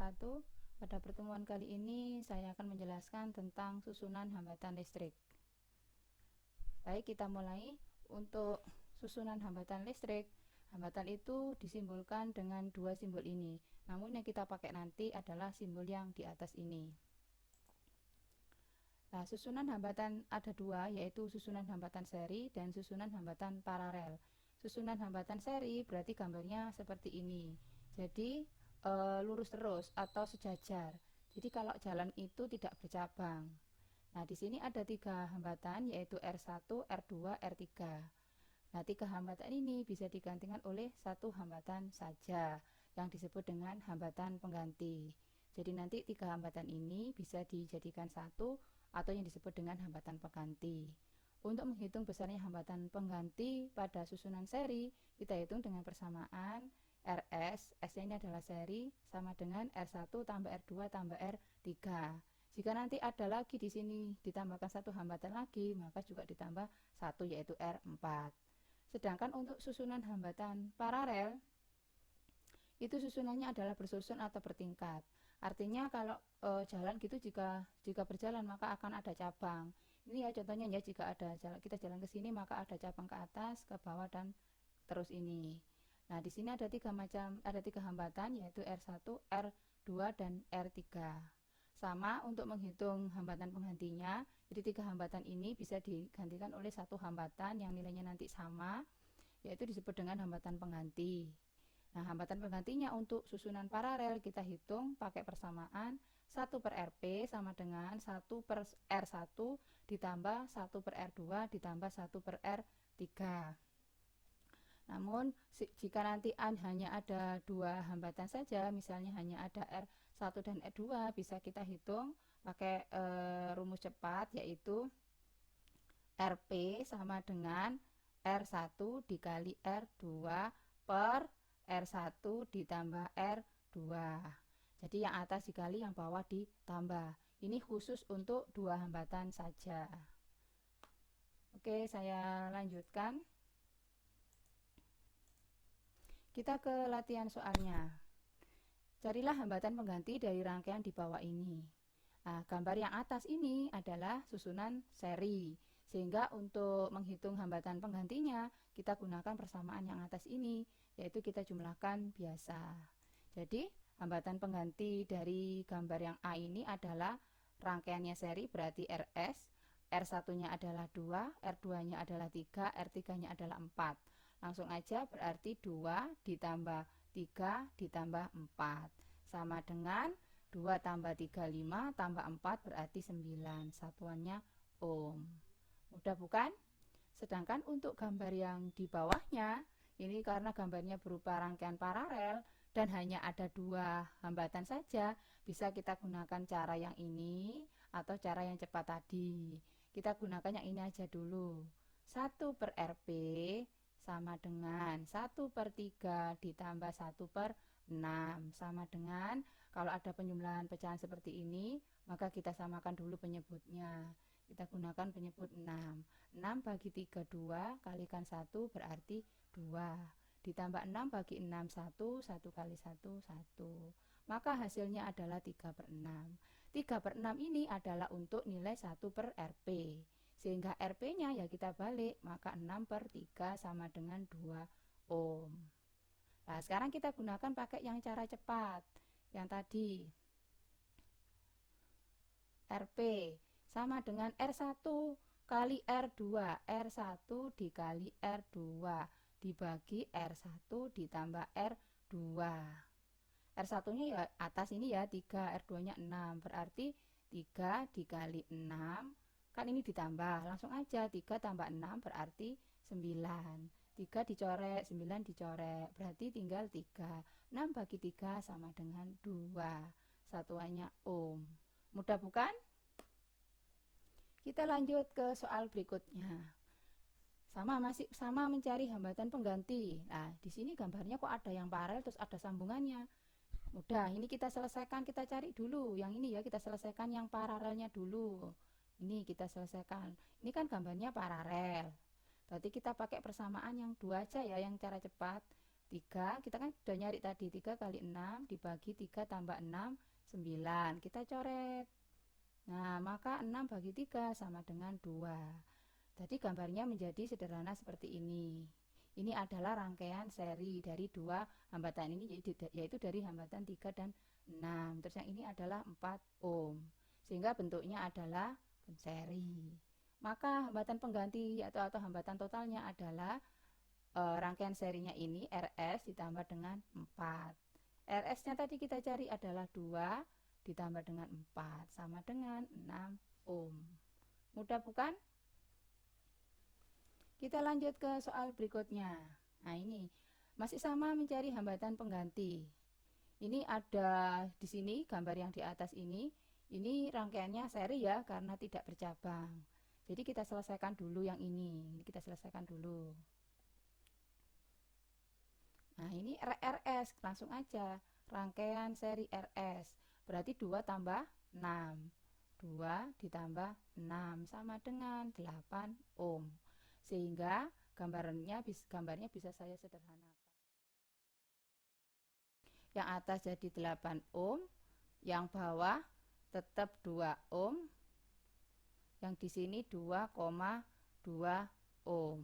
wabarakatuh. Pada pertemuan kali ini saya akan menjelaskan tentang susunan hambatan listrik. Baik, kita mulai. Untuk susunan hambatan listrik, hambatan itu disimbolkan dengan dua simbol ini. Namun yang kita pakai nanti adalah simbol yang di atas ini. Nah, susunan hambatan ada dua, yaitu susunan hambatan seri dan susunan hambatan paralel. Susunan hambatan seri berarti gambarnya seperti ini. Jadi lurus terus atau sejajar. Jadi kalau jalan itu tidak bercabang. Nah, di sini ada tiga hambatan, yaitu R1, R2, R3. Nah, tiga hambatan ini bisa digantikan oleh satu hambatan saja yang disebut dengan hambatan pengganti. Jadi nanti tiga hambatan ini bisa dijadikan satu atau yang disebut dengan hambatan pengganti. Untuk menghitung besarnya hambatan pengganti pada susunan seri, kita hitung dengan persamaan RS, S ini adalah seri, sama dengan R1 tambah R2 tambah R3. Jika nanti ada lagi di sini ditambahkan satu hambatan lagi, maka juga ditambah satu, yaitu R4. Sedangkan untuk susunan hambatan paralel, itu susunannya adalah bersusun atau bertingkat. Artinya kalau jalan gitu jika berjalan maka akan ada cabang. Ini ya contohnya ya, jika ada kita jalan ke sini maka ada cabang ke atas, ke bawah, dan terus ini. Nah, di sini ada tiga hambatan, yaitu R1, R2, dan R3. Sama untuk menghitung hambatan penggantinya. Jadi tiga hambatan ini bisa digantikan oleh satu hambatan yang nilainya nanti sama, yaitu disebut dengan hambatan pengganti. Nah, hambatan penggantinya untuk susunan paralel kita hitung pakai persamaan 1 per RP sama dengan 1 per R1 ditambah 1 per R2 ditambah 1 per R3. Namun jika nanti hanya ada dua hambatan saja, misalnya hanya ada R1 dan R2, bisa kita hitung pakai rumus cepat, yaitu RP sama dengan R1 dikali R2 per R1 ditambah R2. Jadi yang atas dikali yang bawah ditambah. Ini khusus untuk dua hambatan saja. Oke, saya lanjutkan. Kita ke latihan soalnya. Carilah hambatan pengganti dari rangkaian di bawah ini. Nah, gambar yang atas ini adalah susunan seri. Sehingga untuk menghitung hambatan penggantinya, kita gunakan persamaan yang atas ini, yaitu kita jumlahkan biasa. Jadi, hambatan pengganti dari gambar yang A ini adalah rangkaiannya seri, berarti RS. R1-nya adalah 2, R2-nya adalah 3, R3-nya adalah 4. Langsung aja, berarti 2 ditambah 3 ditambah 4 sama dengan 2 tambah 3, 5 tambah 4 berarti 9. Satuannya ohm. Mudah bukan? Sedangkan untuk gambar yang di bawahnya, ini karena gambarnya berupa rangkaian paralel dan hanya ada dua hambatan saja, bisa kita gunakan cara yang ini atau cara yang cepat tadi. Kita gunakan yang ini aja dulu. 1 per RP sama dengan 1 per 3 ditambah 1 per 6 sama dengan, kalau ada penjumlahan pecahan seperti ini, maka kita samakan dulu penyebutnya. Kita gunakan penyebut 6. 6 bagi 3 2, kalikan 1 berarti 2. Ditambah 6 bagi 6 1, 1 kali 1 1. Maka hasilnya adalah 3 per 6. 3 per 6 ini adalah untuk nilai 1 per RP. Sehingga RP-nya ya kita balik, maka 6 per 3 sama dengan 2 ohm. Nah, sekarang kita gunakan pakai yang cara cepat. Yang tadi. RP sama dengan R1 kali R2. R1 dikali R2 dibagi R1 ditambah R2. R1-nya ya atas ini ya 3, R2-nya 6. Berarti 3 dikali 6. Kan ini ditambah, langsung aja 3 tambah 6 berarti 9. 3 dicorek, 9 dicorek, berarti tinggal 3. 6 bagi 3 sama dengan 2. Satuannya ohm. Mudah bukan? Kita lanjut ke soal berikutnya. Masih sama mencari hambatan pengganti. Nah, di sini gambarnya kok ada yang paralel terus ada sambungannya. Mudah, ini kita selesaikan, kita cari dulu. Yang ini ya, kita selesaikan yang paralelnya dulu. Ini kita selesaikan. Ini kan gambarnya paralel. Berarti kita pakai persamaan yang dua aja ya, yang cara cepat. 3, kita kan sudah nyari tadi, 3 kali 6 dibagi 3 tambah 6, 9. Kita coret. Nah, maka 6 bagi 3 sama dengan 2. Jadi gambarnya menjadi sederhana seperti ini. Ini adalah rangkaian seri dari dua hambatan ini, yaitu dari hambatan 3 dan 6. Terus yang ini adalah 4 ohm. Sehingga bentuknya adalah seri. Maka hambatan pengganti atau hambatan totalnya adalah rangkaian serinya ini RS ditambah dengan 4. RS-nya tadi kita cari adalah 2 ditambah dengan 4 sama dengan 6 ohm. Mudah bukan? Kita lanjut ke soal berikutnya. Nah, ini masih sama mencari hambatan pengganti. Ini ada di sini gambar yang di atas ini rangkaiannya seri ya karena tidak bercabang. Jadi kita selesaikan dulu yang ini. Kita selesaikan dulu. Nah, ini RS, langsung aja. Rangkaian seri RS. Berarti 2 tambah 6. 2 ditambah 6 sama dengan 8 ohm. Sehingga gambarnya bisa saya sederhanakan. Yang atas jadi 8 ohm, yang bawah tetap 2 ohm, yang di sini 2,2 ohm.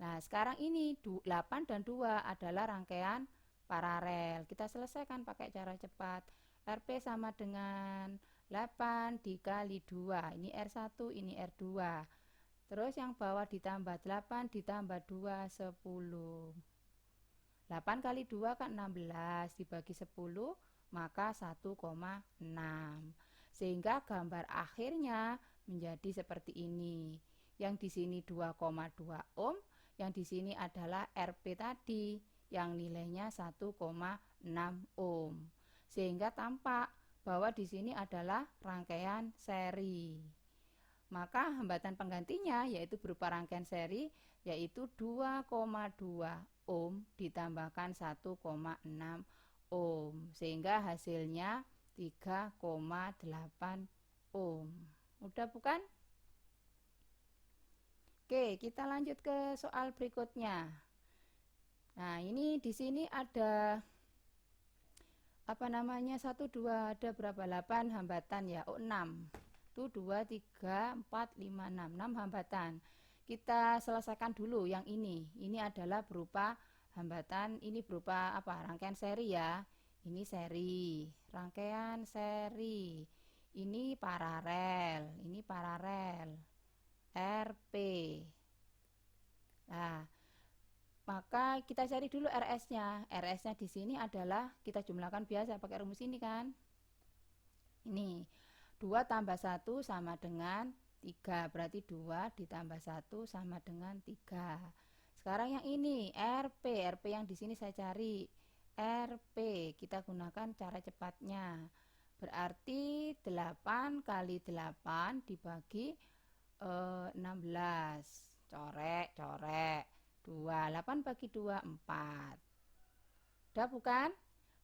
Nah, sekarang ini 8 dan 2 adalah rangkaian paralel. Kita selesaikan pakai cara cepat. RP sama dengan 8 dikali 2. Ini R1, ini R2. Terus yang bawah ditambah 8 ditambah 2, 10. 8 kali 2 kan 16, dibagi 10 maka 1,6. Sehingga gambar akhirnya menjadi seperti ini. Yang di sini 2,2 ohm, yang di sini adalah RP tadi yang nilainya 1,6 ohm. Sehingga tampak bahwa di sini adalah rangkaian seri. Maka hambatan penggantinya yaitu berupa rangkaian seri yaitu 2,2 ohm ditambahkan 1,6 ohm sehingga hasilnya 3,8 ohm. Mudah bukan? Oke, kita lanjut ke soal berikutnya. Nah, ini di sini ada 1, 2, ada berapa? 8 hambatan ya. 6. 1, 2, 3, 4, 5, 6 hambatan. Kita selesaikan dulu yang ini. Ini adalah berupa hambatan, ini berupa rangkaian seri ya. Ini seri, rangkaian seri. Ini paralel, RP. Nah, maka kita cari dulu RS-nya. RS-nya di sini adalah kita jumlahkan biasa pakai rumus ini kan. Ini 2 tambah 1 sama dengan 3. Berarti 2 ditambah 1 sama dengan 3. Sekarang yang ini RP yang di sini saya cari. RP kita gunakan cara cepatnya. Berarti 8 kali 8 dibagi 16. Corek. 2. 8 bagi 2, 4. Udah bukan?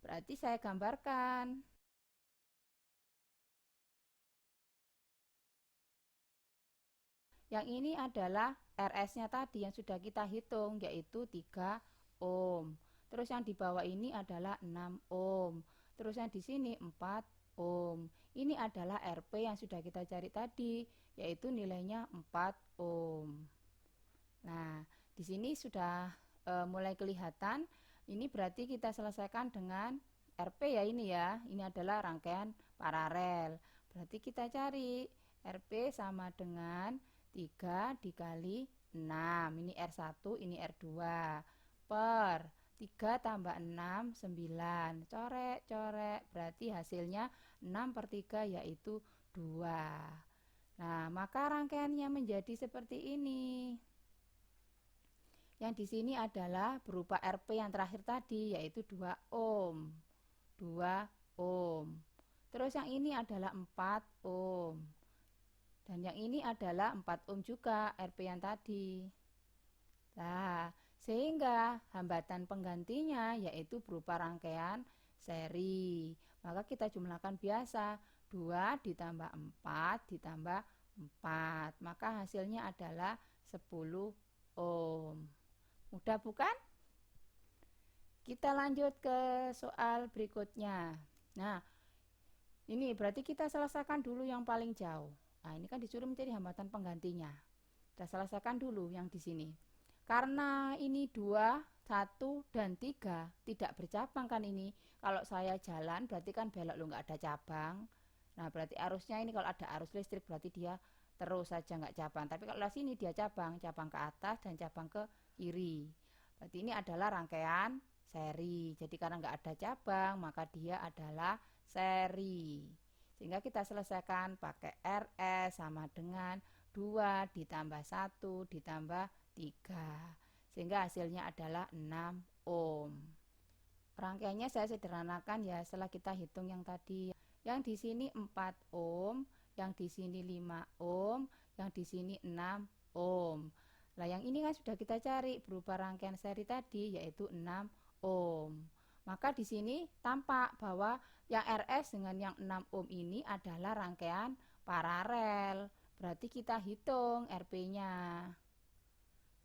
Berarti saya gambarkan. Yang ini adalah RS-nya tadi yang sudah kita hitung, yaitu 3 ohm. Terus yang di bawah ini adalah 6 ohm. Terus yang di sini 4 ohm. Ini adalah RP yang sudah kita cari tadi, yaitu nilainya 4 ohm. Nah, di sini sudah mulai kelihatan. Ini berarti kita selesaikan dengan RP ya ini ya. Ini adalah rangkaian paralel. Berarti kita cari RP sama dengan 3 dikali 6. Ini R1, ini R2. Per 3 tambah 6, 9. Corek. Berarti hasilnya 6 per 3 yaitu 2. Nah, maka rangkaiannya menjadi seperti ini. Yang di sini adalah berupa RP yang terakhir tadi yaitu 2 ohm. 2 ohm. Terus yang ini adalah 4 ohm. Dan yang ini adalah 4 ohm juga RP yang tadi. Nah, sehingga hambatan penggantinya yaitu berupa rangkaian seri. Maka kita jumlahkan biasa. 2 ditambah 4 ditambah 4. Maka hasilnya adalah 10 ohm. Mudah bukan? Kita lanjut ke soal berikutnya. Nah, ini berarti kita selesaikan dulu yang paling jauh. Nah, ini kan disuruh mencari hambatan penggantinya. Kita selesaikan dulu yang di sini. Karena ini 2, 1, dan 3 tidak bercabang kan ini. Kalau saya jalan berarti kan belok lo nggak ada cabang. Nah, berarti arusnya ini kalau ada arus listrik berarti dia terus saja nggak cabang. Tapi kalau di sini dia cabang ke atas dan cabang ke kiri. Berarti ini adalah rangkaian seri. Jadi karena nggak ada cabang maka dia adalah seri. Sehingga kita selesaikan pakai RS sama dengan 2 ditambah 1 ditambah 3. Sehingga hasilnya adalah 6 ohm. Rangkaiannya saya sederhanakan ya setelah kita hitung yang tadi. Yang di sini 4 ohm, yang di sini 5 ohm, yang di sini 6 ohm. Nah, yang ini kan sudah kita cari berupa rangkaian seri tadi yaitu 6 ohm. Maka di sini tampak bahwa yang RS dengan yang 6 ohm ini adalah rangkaian paralel. Berarti kita hitung RP-nya.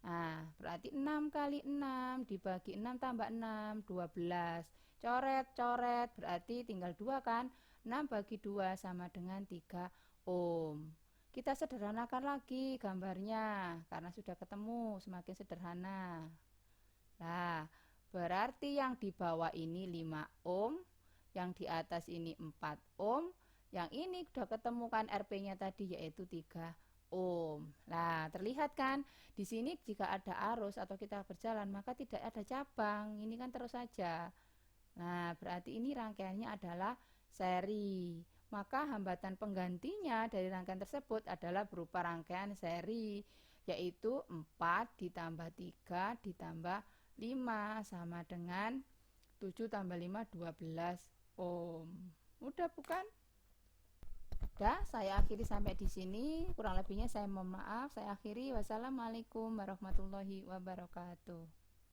Nah, berarti 6 kali 6 dibagi 6 tambah 6, 12. Coret-coret berarti tinggal 2 kan? 6 bagi 2 sama dengan 3 ohm. Kita sederhanakan lagi gambarnya karena sudah ketemu, semakin sederhana. Nah, berarti yang di bawah ini 5 ohm, yang di atas ini 4 ohm, yang ini sudah ketemu kan RP-nya tadi yaitu 3 ohm. Nah, terlihat kan di sini jika ada arus atau kita berjalan maka tidak ada cabang. Ini kan terus saja. Nah, berarti ini rangkaiannya adalah seri. Maka hambatan penggantinya dari rangkaian tersebut adalah berupa rangkaian seri, yaitu 4 ditambah 3 ditambah 5 sama dengan 7 tambah 5, 12 ohm. Mudah bukan? Udah, saya akhiri sampai di sini. Kurang lebihnya saya mohon maaf. Saya akhiri. Wassalamualaikum warahmatullahi wabarakatuh.